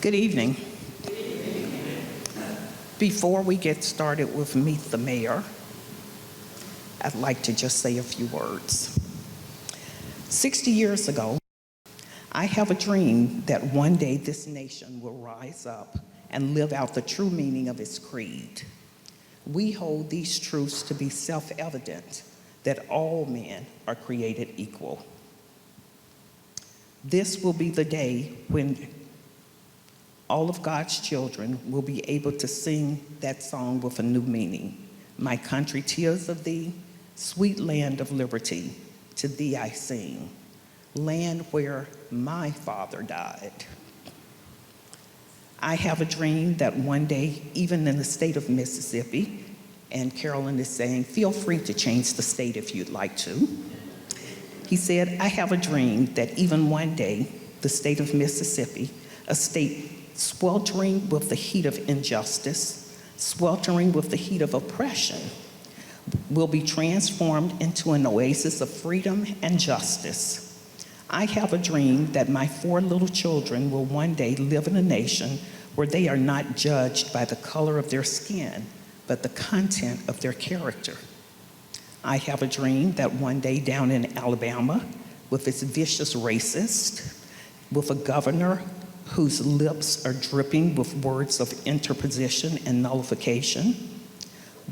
Good evening. Before we get started with Meet the Mayor, I'd like to just say a few words. 60 years ago, I have a dream that one day this nation will rise up and live out the true meaning of its creed. We hold these truths to be self-evident, that all men are created equal. This will be the day when all of God's children will be able to sing that song with a new meaning. My country, tears of thee, sweet land of liberty, to thee I sing, land where my father died. I have a dream that one day, even in the state of Mississippi, and Carolin is saying, feel free to change the state if you'd like to. He said, I have a dream that even one day, the state of Mississippi, a state sweltering with the heat of injustice, sweltering with the heat of oppression, will be transformed into an oasis of freedom and justice. I have a dream that my 4 little children will one day live in a nation where they are not judged by the color of their skin, but the content of their character. I have a dream that one day down in Alabama, with its vicious racist, with a governor whose lips are dripping with words of interposition and nullification.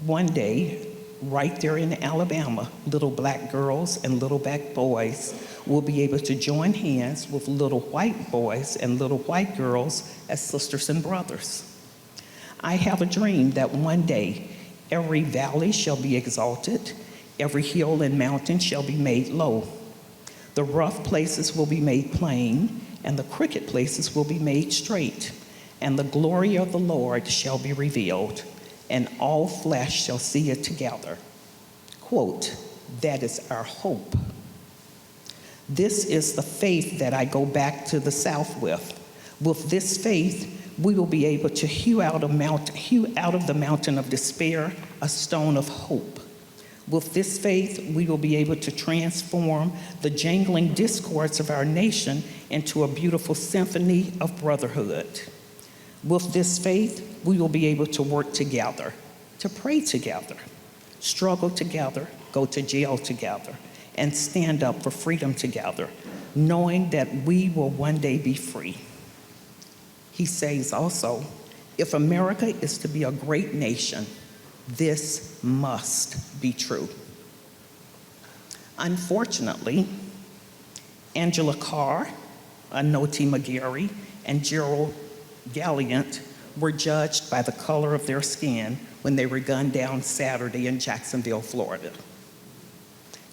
One day, right there in Alabama, little black girls and little black boys will be able to join hands with little white boys and little white girls as sisters and brothers. I have a dream that one day, every valley shall be exalted, every hill and mountain shall be made low. The rough places will be made plain, and the crooked places will be made straight, and the glory of the Lord shall be revealed, and all flesh shall see it together. Quote, that is our hope. This is the faith that I go back to the South with. With this faith, we will be able to hew out of the mountain of despair a stone of hope. With this faith, we will be able to transform the jangling discords of our nation into a beautiful symphony of brotherhood. With this faith, we will be able to work together, to pray together, struggle together, go to jail together, and stand up for freedom together, knowing that we will one day be free. He says also, if America is to be a great nation, this must be true. Unfortunately, Angela Carr, Anoti McGarry, and Gerald Galliant were judged by the color of their skin when they were gunned down Saturday in Jacksonville, Florida.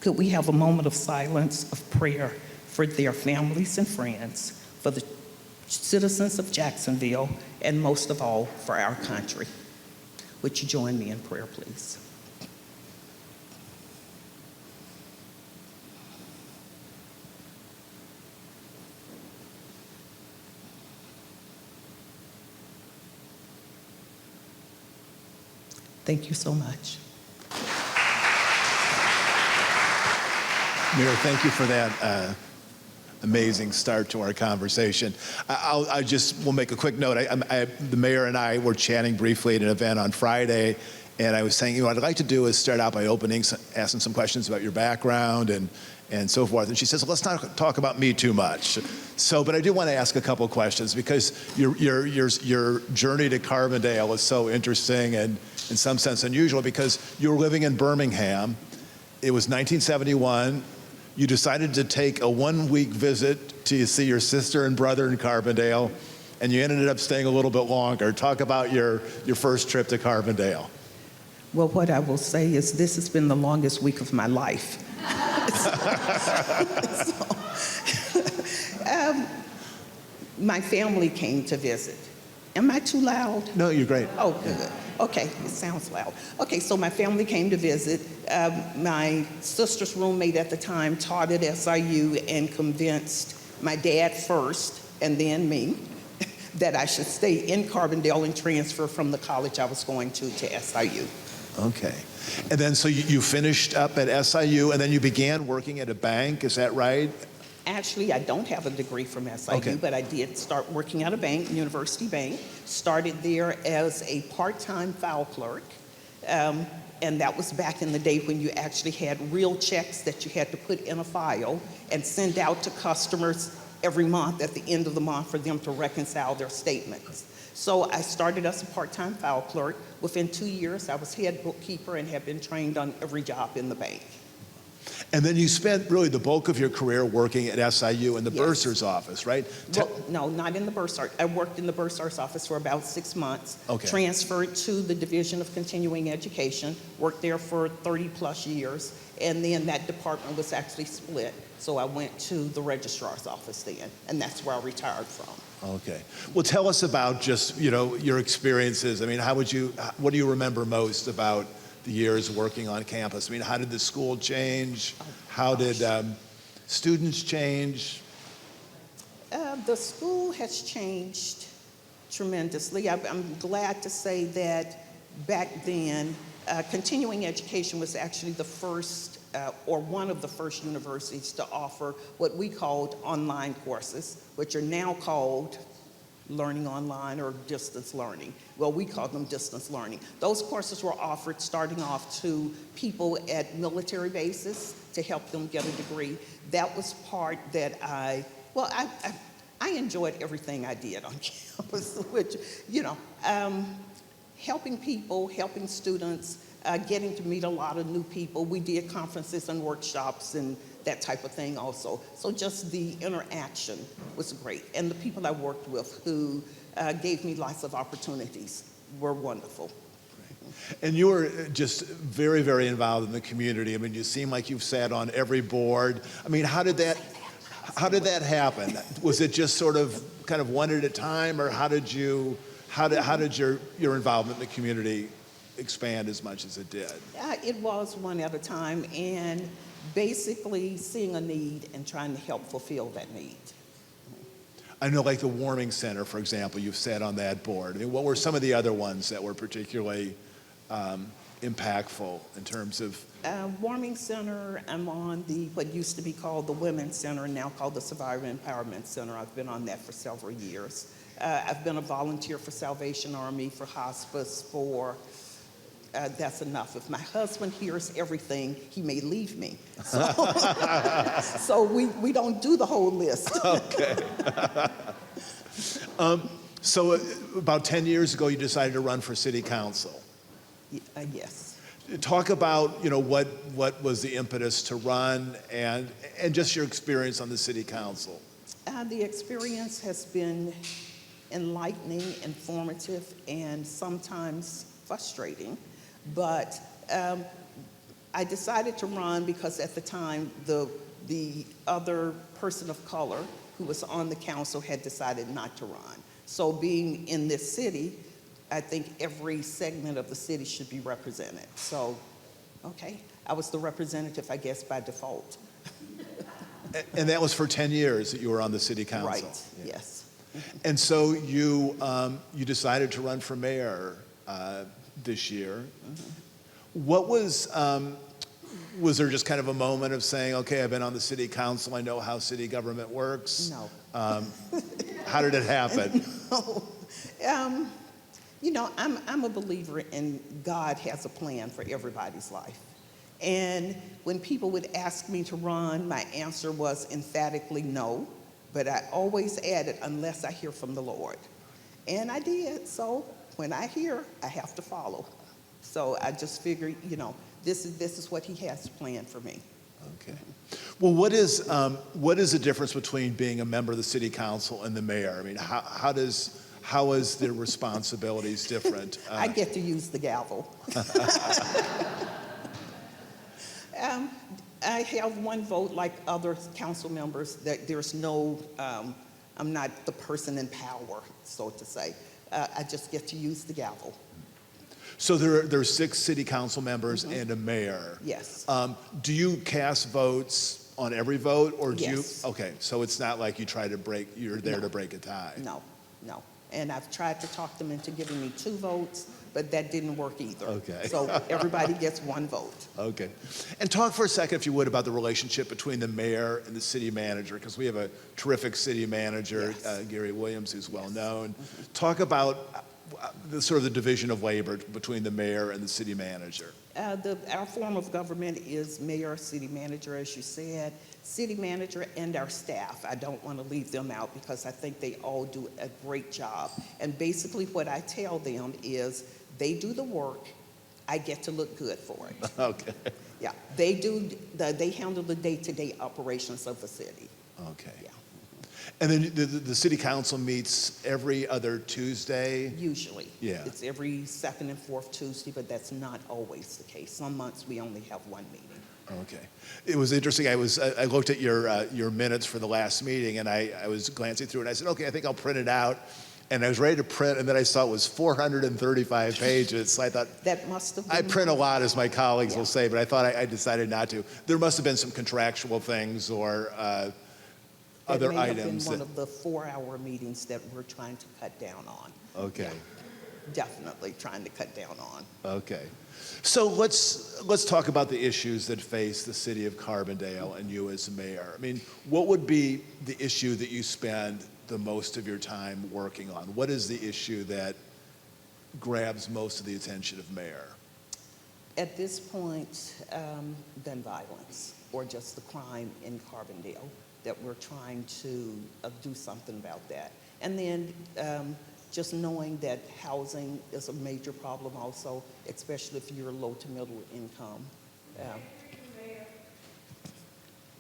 Could we have a moment of silence, of prayer for their families and friends, for the citizens of Jacksonville, and most of all, for our country? Would you join me in prayer, please? Thank you so much. Mayor, thank you for that amazing start to our conversation. We'll make a quick note. The mayor and I were chatting briefly at an event on Friday, and I was saying, what I'd like to do is start out by asking some questions about your background and so forth. And she says, let's not talk about me too much. But I do want to ask a couple questions because your journey to Carbondale was so interesting and in some sense unusual because you were living in Birmingham. It was 1971. You decided to take a 1-week visit to see your sister and brother in Carbondale, and you ended up staying a little bit longer. Talk about your first trip to Carbondale. Well, what I will say is this has been the longest week of my life. My family came to visit. Am I too loud? No, you're great. Oh, good. Okay, it sounds loud. Okay, so my family came to visit. My sister's roommate at the time taught at SIU and convinced my dad first, and then me, that I should stay in Carbondale and transfer from the college I was going to SIU. Okay. And then so you finished up at SIU, and then you began working at a bank, is that right? Actually, I don't have a degree from SIU, Okay. but I did start working at a bank, University Bank. Started there as a part-time file clerk. And that was back in the day when you actually had real checks that you had to put in a file and send out to customers every month at the end of the month for them to reconcile their statements. So I started as a part-time file clerk. Within 2 years, I was head bookkeeper and have been trained on every job in the bank. And then you spent really the bulk of your career working at SIU in the Yes. bursar's office, right? Well, no, not in the bursar. I worked in the bursar's office for about 6 months. Okay. Transferred to the Division of Continuing Education, worked there for 30 plus years, and then that department was actually split. So I went to the registrar's office then, and that's where I retired from. Okay. Well, tell us about just, your experiences. I mean, what do you remember most about the years working on campus? I mean, how did the school change? How did students change? The school has changed tremendously. I'm glad to say that back then, continuing education was actually the first or one of the first universities to offer what we called online courses, which are now called learning online or distance learning. Well, we call them distance learning. Those courses were offered starting off to people at military bases to help them get a degree. That was part that I enjoyed everything I did on campus, which, helping people, helping students, getting to meet a lot of new people. We did conferences and workshops and that type of thing also. So just the interaction was great. And the people I worked with who gave me lots of opportunities were wonderful. And you were just very, very involved in the community. I mean, you seem like you've sat on every board. I mean, how did that happen? Was it just sort of kind of one at a time, or how did your involvement in the community expand as much as it did? It was one at a time, and basically seeing a need and trying to help fulfill that need. I know, like the Warming Center, for example, you've sat on that board. I mean, what were some of the other ones that were particularly impactful in terms of? Warming Center, I'm on what used to be called the Women's Center, now called the Survivor Empowerment Center. I've been on that for several years. I've been a volunteer for Salvation Army, for hospice, for that's enough. If my husband hears everything, he may leave me. So, so we don't do the whole list. Okay. So about 10 years ago, you decided to run for city council. Yes. Talk about, what was the impetus to run and just your experience on the city council. The experience has been enlightening, informative, and sometimes frustrating. But I decided to run because at the time, the other person of color who was on the council had decided not to run. So being in this city, I think every segment of the city should be represented. So, okay, I was the representative, I guess, by default. And that was for 10 years that you were on the city council. Right, Yeah. yes. And so you decided to run for mayor this year. Mm-hmm. What was there just kind of a moment of saying, okay, I've been on the city council, I know how city government works? No. How did it happen? No. I'm a believer in God has a plan for everybody's life. And when people would ask me to run, my answer was emphatically no, but I always added, unless I hear from the Lord. And I did, so when I hear, I have to follow. So I just figured, this is what he has planned for me. Okay. Well, what is the difference between being a member of the city council and the mayor? I mean, how is the responsibilities different? I get to use the gavel. I have one vote like other council members. That there's no, I'm not the person in power, so to say. I just get to use the gavel. So there's 6 city council members and a mayor. Yes. Do you cast votes on every vote, or do Yes. you? Okay, so it's not like you're there to break a tie. No. And I've tried to talk them into giving me 2 votes, but that didn't work either. Okay. So everybody gets one vote. Okay. And talk for a second, if you would, about the relationship between the mayor and the city manager, because we have a terrific city manager, Yes. Gary Williams, who's well Yes. known. Talk about the sort of the division of labor between the mayor and the city manager. Our form of government is mayor, city manager, as you said, city manager, and our staff. I don't want to leave them out because I think they all do a great job. And basically what I tell them is they do the work, I get to look good for it. Okay. Yeah, they handle the day-to-day operations of the city. Okay. Yeah, And then the city council meets every other Tuesday? usually. Yeah. It's every second and fourth Tuesday, but that's not always the case. Some months we only have one meeting. Okay. It was interesting. I looked at your minutes for the last meeting, and I was glancing through it, and I said, okay, I think I'll print it out. And I was ready to print, and then I saw it was 435 pages. So I thought, That must have been. I print a lot, as my colleagues Yeah. will say, but I thought I decided not to. There must have been some contractual things or other That may have items. been one of the 4-hour meetings that we're trying to cut down on. Okay. Yeah, definitely trying to cut down on. Okay. So let's talk about the issues that face the city of Carbondale and you as mayor. I mean, what would be the issue that you spend the most of your time working on? What is the issue that grabs most of the attention of mayor? At this point, gun violence or just the crime in Carbondale, that we're trying to do something about that. And then just knowing that housing is a major problem also, especially if you're low to middle income.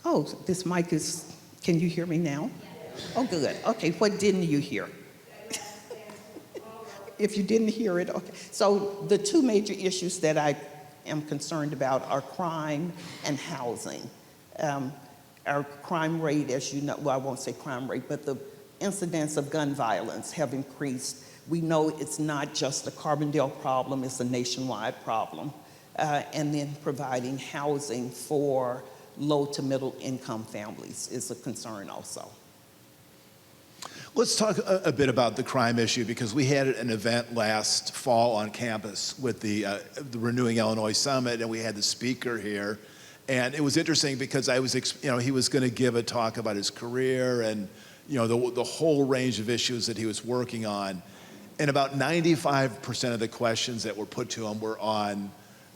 Oh, this mic is, can you hear me now? Oh, good. Okay, what didn't you hear? If you didn't hear it, okay. So the two major issues that I am concerned about are crime and housing. Our crime rate, as you know, well, I won't say crime rate, but the incidents of gun violence have increased. We know it's not just a Carbondale problem, it's a nationwide problem. And then providing housing for low to middle income families is a concern also. Let's talk a bit about the crime issue, because we had an event last fall on campus with the Renewing Illinois Summit, and we had the speaker here. And it was interesting because he was going to give a talk about his career and, the whole range of issues that he was working on. And about 95% of the questions that were put to him were on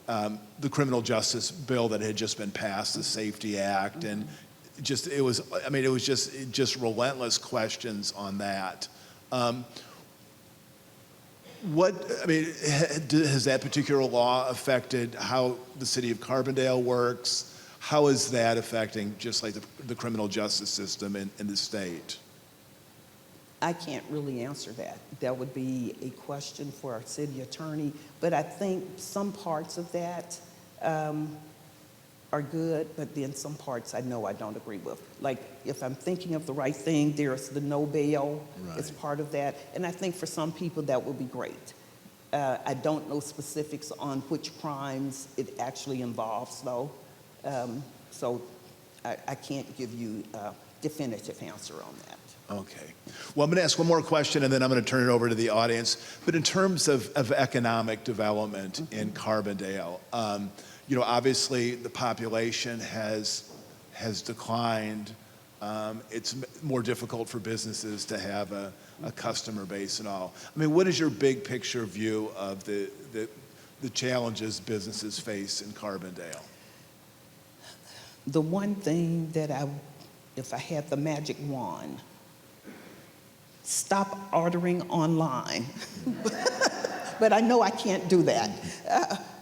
the criminal justice bill that had just been passed, the Safety Act, and it was just relentless questions on that. Has that particular law affected how the city of Carbondale works? How is that affecting just like the criminal justice system in the state? I can't really answer that. That would be a question for our city attorney, but I think some parts of that are good, but then some parts I know I don't agree with. Like, if I'm thinking of the right thing, there's the no bail. Right. It's part of that, and I think for some people that will be great. I don't know specifics on which crimes it actually involves, though, so I can't give you a definitive answer on that. Okay. Well, I'm going to ask one more question, and then I'm going to turn it over to the audience. But in terms of economic development in Carbondale, obviously the population has declined. It's more difficult for businesses to have a customer base and all. I mean, what is your big picture view of the challenges businesses face in Carbondale? The one thing that if I had the magic wand, stop ordering online. But I know I can't do that.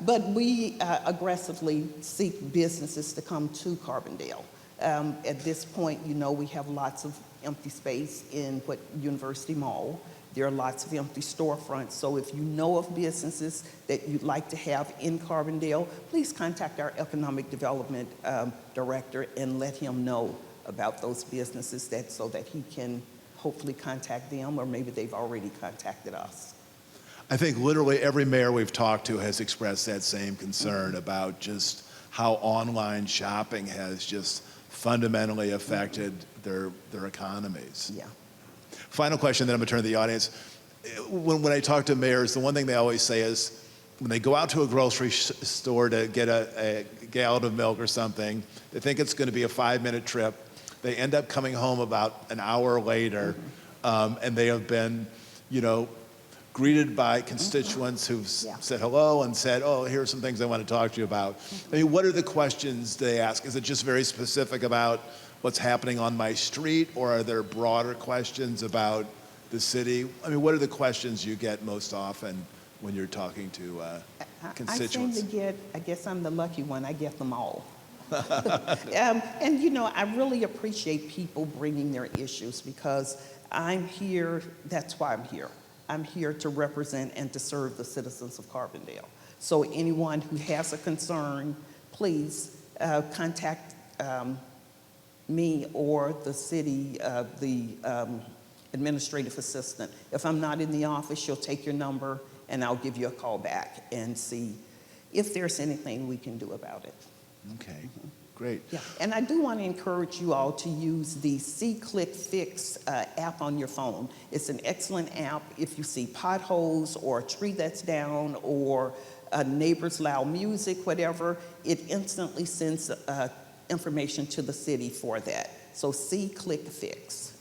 But we aggressively seek businesses to come to Carbondale. At this point, we have lots of empty space in University Mall. There are lots of empty storefronts. So if you know of businesses that you'd like to have in Carbondale, please contact our economic development director and let him know about those businesses so that he can hopefully contact them, or maybe they've already contacted us. I think literally every mayor we've talked to has expressed that same concern about just how online shopping has just fundamentally affected their economies. Yeah. Final question, then I'm going to turn to the audience. when I talk to mayors, the one thing they always say is when they go out to a grocery store to get a gallon of milk or something, they think it's going to be a 5-minute trip. They end up coming home about an hour later, and they have been, greeted by constituents who've said hello and said, oh, here are some things I want to talk to you about. I mean, what are the questions they ask? Is it just very specific about what's happening on my street, or are there broader questions about the city? I mean, what are the questions you get most often when you're talking to constituents? I seem to get, I guess I'm the lucky one, I get them all. And I really appreciate people bringing their issues, because I'm here, that's why I'm here. I'm here to represent and to serve the citizens of Carbondale. So anyone who has a concern, please contact me or the city, administrative assistant. If I'm not in the office, she'll take your number and I'll give you a call back and see if there's anything we can do about it. Okay, great. Yeah, and I do want to encourage you all to use the See-Click Fix app on your phone. It's an excellent app. If you see potholes or a tree that's down or neighbors' loud music, whatever, it instantly sends information to the city for that. So See-Click Fix.